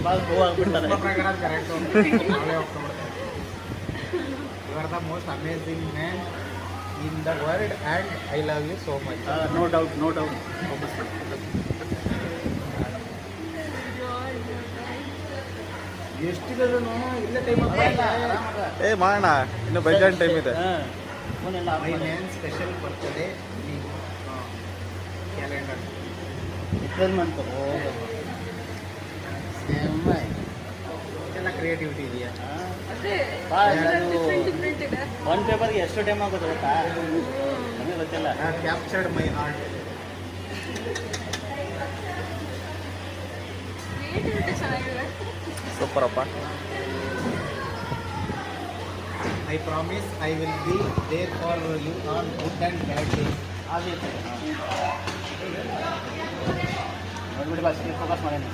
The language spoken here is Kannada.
ಭಾಳ ಗೋವಾ ಆಗ್ಬಿಡ್ತಾರೆ. ನಿಮ್ಮ ಪ್ರಕಾರ ಅದು ಕರೆಕ್ಟು ನಾವೇ ಹೋಗ್ಕೊಂಡ್ಬಿಡ್ತಾರೆ. You are the most amazing man in the world and I love you so much. No doubt ಎಷ್ಟಿದ್ರು ಇಲ್ಲ ಟೈಮ್ ಏ ಮಾಡೋಣ ಇನ್ನು ಬೈಜಾನ್ ಟೈಮ್ ಇದೆ. My man special birthday calendar April month ಎಲ್ಲ ಕ್ರಿಯೇಟಿವಿಟಿ ಇದೆಯಾ? ಒಂದು ಪೇಪರ್ಗೆ ಎಷ್ಟು ಟೈಮ್ ಆಗೋದು ಗೊತ್ತಾ? ನಮಗೆ ಗೊತ್ತಿಲ್ಲ. Captured my heart. ಸೂಪರ್ ಅಪ್ಪ. I promise I will be there for you on good and bad days. ಆಗೈತೆ ನೋಡ್ಬಿಟ್ಟು ಬಸ್ ಫೋಕಸ್ ಮಾಡೇನಿ.